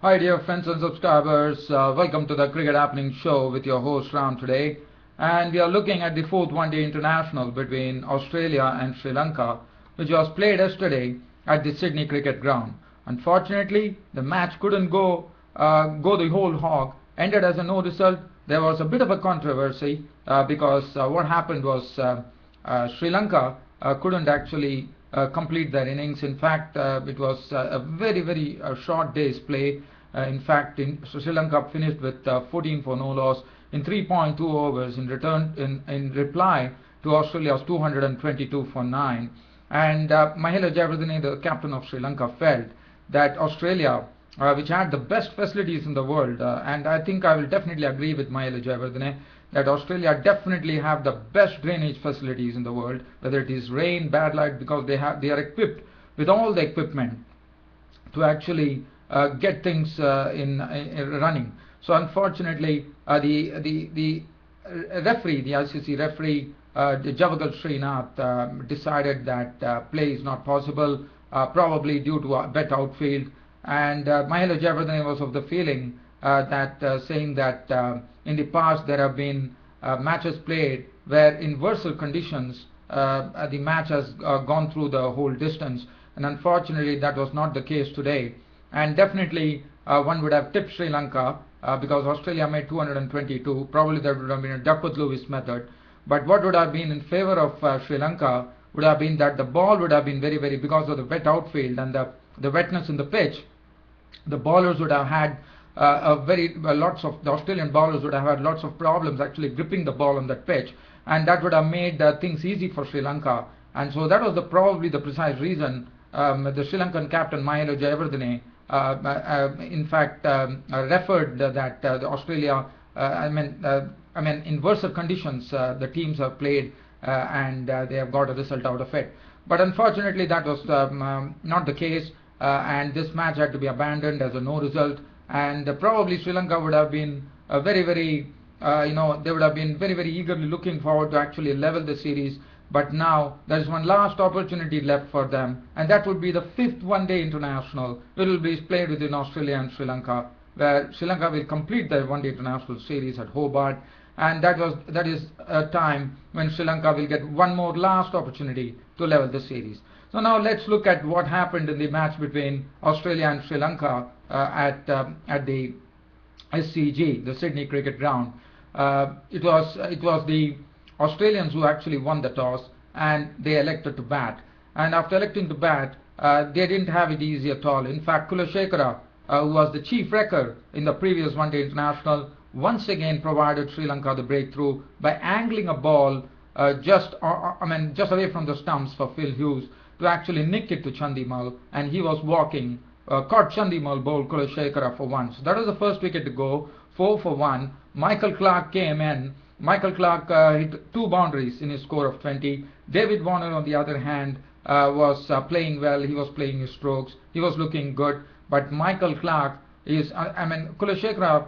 Hi dear friends and subscribers, welcome to the Cricket Happening Show with your host Ram today, and we are looking at the fourth one-day international between Australia and Sri Lanka, which was played yesterday at the Sydney Cricket Ground. Unfortunately, the match couldn't go the whole hog, ended as a no result. There was a bit of a controversy because what happened was Sri Lanka couldn't actually complete their innings. In fact, it was a very short day's play. In fact, Sri Lanka finished with 14 for no loss in 3.2 overs in reply to Australia's 222 for 9. And Mahela Jayawardene, the captain of Sri Lanka, felt that Australia, which had the best facilities in the world, and I think I will definitely agree with Mahela Jayawardene that Australia definitely have the best drainage facilities in the world, whether it is rain, bad light, because they are equipped with all the equipment to actually get things in running. So unfortunately, the referee, the ICC referee, Javagal Srinath, decided that play is not possible, probably due to a wet outfield. And Mahela Jayawardene was of the feeling saying that in the past there have been matches played where in versatile conditions the match has gone through the whole distance, and unfortunately that was not the case today. And definitely one would have tipped Sri Lanka because Australia made 222. Probably that would have been a Duckworth-Lewis method. But what would have been in favor of Sri Lanka would have been that the ball would have been very because of the wet outfield and the wetness in the pitch. The bowlers would have had the Australian bowlers would have had lots of problems actually gripping the ball on that pitch, and that would have made things easy for Sri Lanka. And so that was probably the precise reason the Sri Lankan captain Mahela Jayawardene in fact referred that the Australia in versatile conditions the teams have played and they have got a result out of it. But unfortunately that was not the case, and this match had to be abandoned as a no result. And probably Sri Lanka would have been they would have been very eagerly looking forward to actually level the series. But now there is one last opportunity left for them, and that would be the fifth one-day international. It will be played within Australia and Sri Lanka, where Sri Lanka will complete their one-day international series at Hobart, and that is a time when Sri Lanka will get one more last opportunity to level the series. So now let's look at what happened in the match between Australia and Sri Lanka at the SCG, the Sydney Cricket Ground. It was the Australians who actually won the toss, and they elected to bat. And after electing to bat, they didn't have it easy at all. In fact, Kulashekara, who was the chief wrecker in the previous one-day international, once again provided Sri Lanka the breakthrough by angling a ball just away from the stumps for Phil Hughes to actually nick it to Chandimal, and he was walking, caught Chandimal, bowled Kulashekara for one. So that was the first wicket to go, 4 for 1. Michael Clarke came in. Michael Clarke hit 2 boundaries in his score of 20. David Warner, on the other hand, was playing well. He was playing his strokes. He was looking good. But Michael Clarke Kulashekara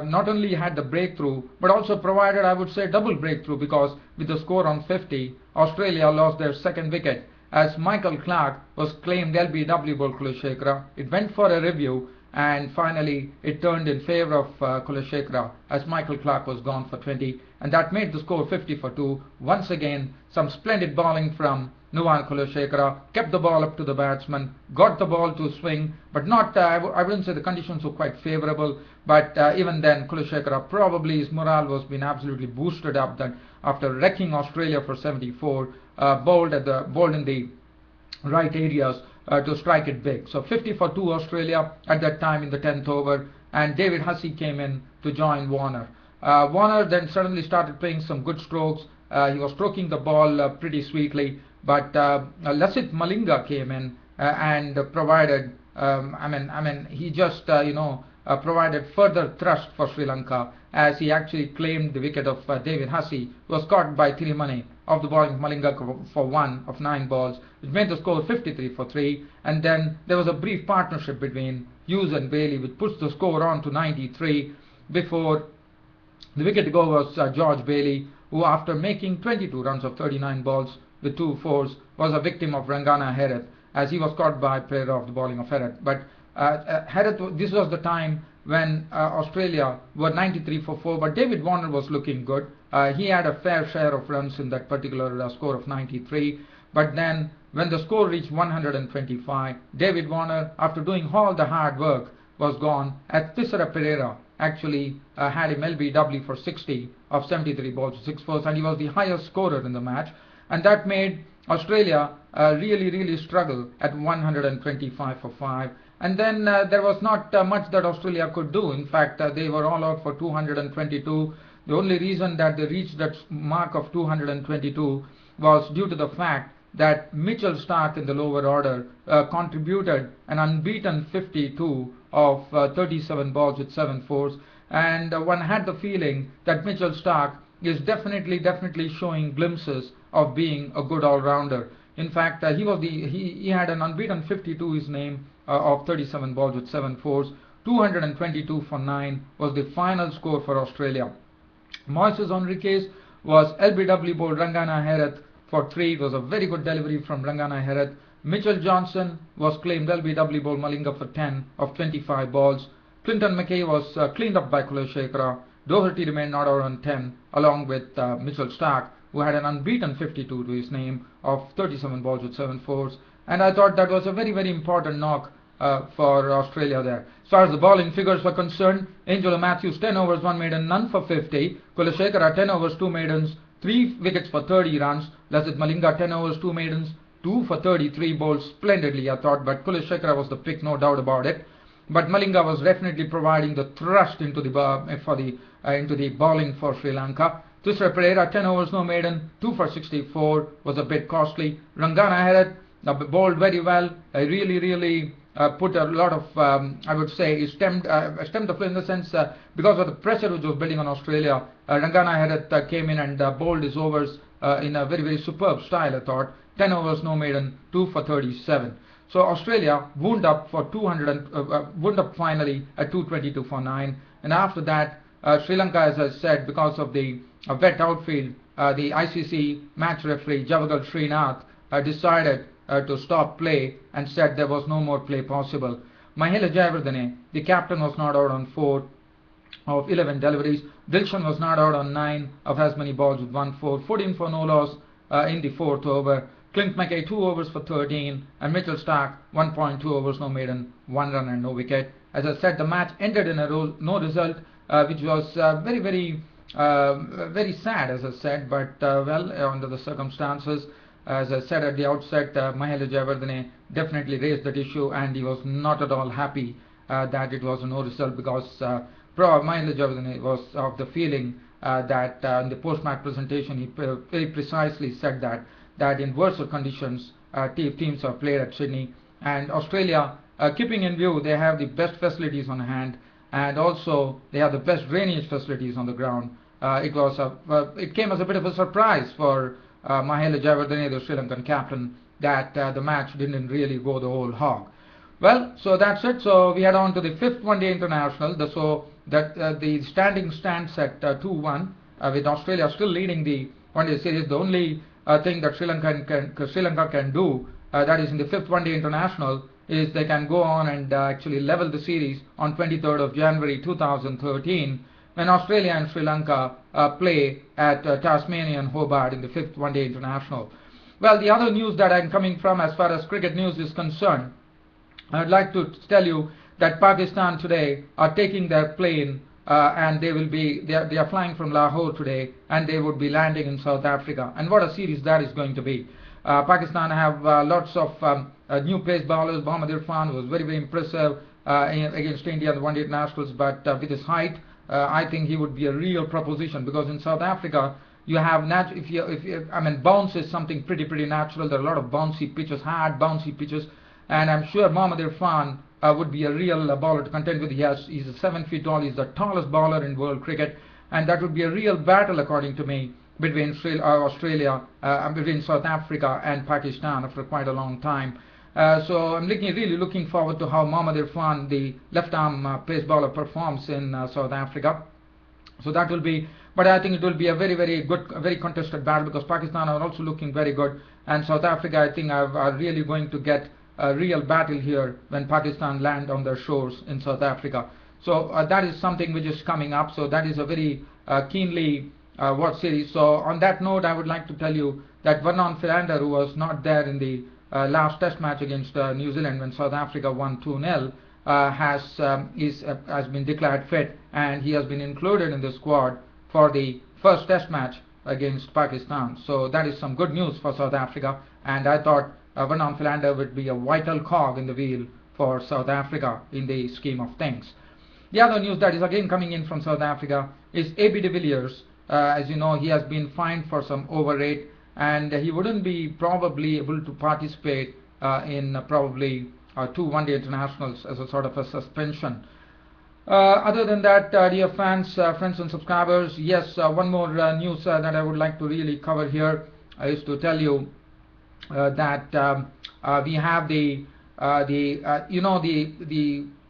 not only had the breakthrough, but also provided, I would say, double breakthrough, because with the score on 50, Australia lost their second wicket as Michael Clarke was claimed LBW ball Kulashekara. It went for a review, and finally it turned in favor of Kulashekara as Michael Clarke was gone for 20, and that made the score 50 for 2. Once again, some splendid bowling from Nuwan Kulashekara, kept the ball up to the batsman, got the ball to swing, but not, I wouldn't say the conditions were quite favorable, but even then Kulashekara, probably his morale was being absolutely boosted up that after wrecking Australia for 74, bowled in the right areas to strike it big. So 50 for 2 Australia at that time in the 10th over, and David Hussey came in to join Warner. Warner then suddenly started playing some good strokes. He was stroking the ball pretty sweetly, but Lasith Malinga came in and provided he just provided further thrust for Sri Lanka, as he actually claimed the wicket of David Hussey, who was caught by Thirimani of the bowling of Malinga for 1 of 9 balls, which made the score 53 for 3. And then there was a brief partnership between Hughes and Bailey, which puts the score on to 93 before the wicket to go was George Bailey, who after making 22 runs of 39 balls with 2 fours was a victim of Rangana Herath, as he was caught by Pereira of the bowling of Herath. But This was the time when Australia were 93 for 4, but David Warner was looking good. He had a fair share of runs in that particular score of 93. But then when the score reached 125, David Warner, after doing all the hard work, was gone. As Tissera Pereira actually had him LBW for 60 of 73 balls, 6 fours, and he was the highest scorer in the match. And that made Australia really struggle at 125 for 5. And then there was not much that Australia could do. In fact, they were all out for 222. The only reason that they reached that mark of 222 was due to the fact that Mitchell Starc in the lower order contributed an unbeaten 52 of 37 balls with 7 fours, and one had the feeling that Mitchell Starc is definitely showing glimpses of being a good all-rounder. In fact, he had an unbeaten 52 his name of 37 balls with 7 fours. 222 for 9 was the final score for Australia. Moises Henriques was LBW bowled Rangana Herath for 3. It was a very good delivery from Rangana Herath. Mitchell Johnson was claimed LBW bowled Malinga for 10 of 25 balls. Clinton McKay was cleaned up by Kuleshekara. Doherty remained not out on 10 along with Mitchell Starc, who had an unbeaten 52 to his name of 37 balls with 7 fours. And I thought that was a very important knock for Australia there. As far as the bowling figures were concerned, Angelo Matthews 10 overs 1 maiden, none for 50. Kuleshekara 10 overs 2 maidens, 3 wickets for 30 runs. Lasith Malinga 10 overs 2 maidens, 2 for 33, bowled splendidly I thought, but Kuleshekara was the pick, no doubt about it. But Malinga was definitely providing the thrust into the bowling for Sri Lanka. Tissera Pereira 10 overs no maiden, 2 for 64, was a bit costly. Rangana Herath bowled very well. Really put a lot of, I would say, stemmed the flow in the sense because of the pressure which was building on Australia. Rangana Herath came in and bowled his overs in a very superb style, I thought. 10 overs no maiden, 2 for 37. So Australia wound up for wound up finally at 222 for 9. And after that, Sri Lanka, as I said, because of the wet outfield, the ICC match referee Javagal Srinath decided to stop play and said there was no more play possible. Mahela Jayawardene, the captain, was not out on 4 of 11 deliveries. Dilshan was not out on 9 of as many balls with 1-4. 14 for no loss in the 4th over. Clint McKay 2 overs for 13, and Mitchell Starc 1.2 overs no maiden, 1 run and no wicket. As I said, the match ended in a no result, which was very sad, as I said, but under the circumstances. As I said at the outset, Mahela Jayawardene definitely raised that issue, and he was not at all happy that it was a no result, because Mahela Jayawardene was of the feeling that in the post-match presentation he very precisely said that in worse conditions teams are played at Sydney, and Australia, keeping in view they have the best facilities on hand, and also they have the best drainage facilities on the ground. It came as a bit of a surprise for Mahela Jayawardene, the Sri Lankan captain, that the match didn't really go the whole hog. Well, so that's it. So we head on to the 5th one-day international. The standing stands at 2-1, with Australia still leading the one-day series. The only thing that Sri Lanka can do, that is in the 5th one-day international, is they can go on and actually level the series on 23rd of January 2013, when Australia and Sri Lanka play at Tasmania and Hobart in the 5th one-day international. Well, the other news that I'm coming from as far as cricket news is concerned, I'd like to tell you that Pakistan today are taking their plane and they are flying from Lahore today, and they would be landing in South Africa. And what a series that is going to be. Pakistan have lots of new pace bowlers. Mohammad Irfan was very impressive against India in the one-day internationals, but with his height, I think he would be a real proposition, because in South Africa you have bounce is something pretty natural. There are a lot of bouncy pitches, hard bouncy pitches, and I'm sure Mohammad Irfan would be a real bowler to contend with. He's 7 feet tall. He's the tallest bowler in world cricket, and that would be a real battle, according to me, between between South Africa and Pakistan after quite a long time. So I'm really looking forward to how Mohammad Irfan, the left-arm pace bowler, performs in South Africa. So that will be, but I think it will be a very good, very contested battle, because Pakistan are also looking very good, and South Africa, I think, are really going to get a real battle here when Pakistan land on their shores in South Africa. So that is something which is coming up. So that is a very keenly watched series. So on that note, I would like to tell you that Vernon Philander, who was not there in the last Test match against New Zealand when South Africa won 2-0, has been declared fit, and he has been included in the squad for the first Test match against Pakistan. So that is some good news for South Africa, and I thought Vernon Philander would be a vital cog in the wheel for South Africa in the scheme of things. The other news that is again coming in from South Africa is A.B. de Villiers. As you know, he has been fined for some overrate, and he wouldn't be probably able to participate in probably 2 one-day internationals as a sort of a suspension. Other than that, dear fans, friends and subscribers, yes, one more news that I would like to really cover here is to tell you that we have the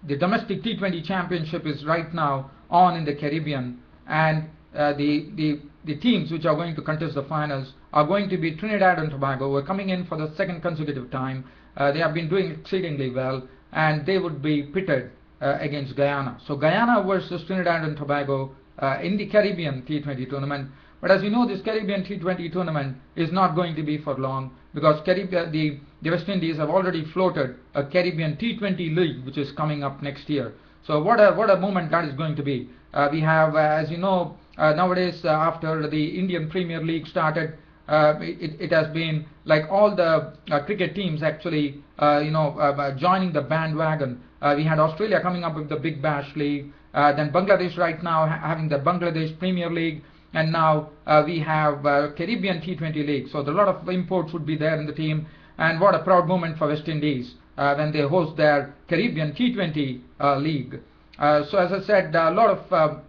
domestic T20 championship is right now on in the Caribbean, and the teams which are going to contest the finals are going to be Trinidad and Tobago. We're coming in for the second consecutive time. They have been doing exceedingly well, and they would be pitted against Guyana. So Guyana versus Trinidad and Tobago in the Caribbean T20 tournament. But as you know, this Caribbean T20 tournament is not going to be for long, because the West Indies have already floated a Caribbean T20 league which is coming up next year. So what a moment that is going to be. We have, as you know, nowadays after the Indian Premier League started, it has been like all the cricket teams actually joining the bandwagon. We had Australia coming up with the Big Bash League, then Bangladesh right now having the Bangladesh Premier League, and now we have Caribbean T20 League. So a lot of imports would be there in the team, and what a proud moment for West Indies when they host their Caribbean T20 League. So as I said, a lot of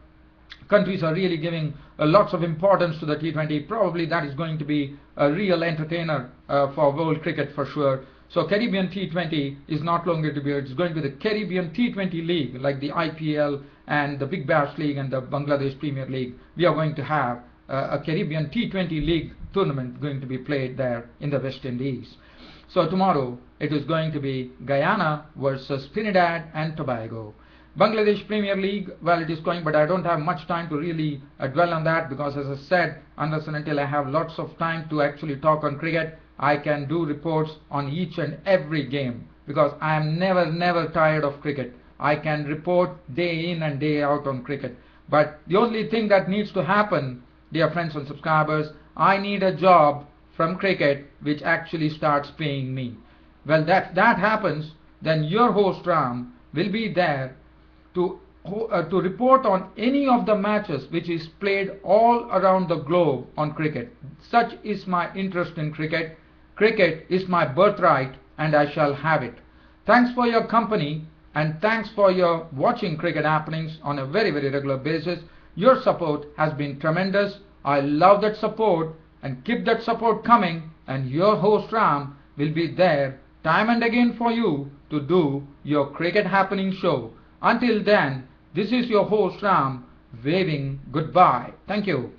countries are really giving lots of importance to the T20. Probably that is going to be a real entertainer for world cricket for sure. So Caribbean T20 is not longer to be, it's going to be the Caribbean T20 League, like the IPL and the Big Bash League and the Bangladesh Premier League. We are going to have a Caribbean T20 League tournament going to be played there in the West Indies. So tomorrow it is going to be Guyana versus Trinidad and Tobago. Bangladesh Premier League, well, it is going, but I don't have much time to really dwell on that, because as I said, unless and until I have lots of time to actually talk on cricket, I can do reports on each and every game, because I am never tired of cricket. I can report day in and day out on cricket. But the only thing that needs to happen, dear friends and subscribers, I need a job from cricket which actually starts paying me. Well, that happens, then your host Ram will be there to report on any of the matches which is played all around the globe on cricket. Such is my interest in cricket. Cricket is my birthright, and I shall have it. Thanks for your company, and thanks for your watching cricket happenings on a very regular basis. Your support has been tremendous. I love that support, and keep that support coming, and your host Ram will be there time and again for you to do your cricket happening show. Until then, this is your host Ram waving goodbye. Thank you.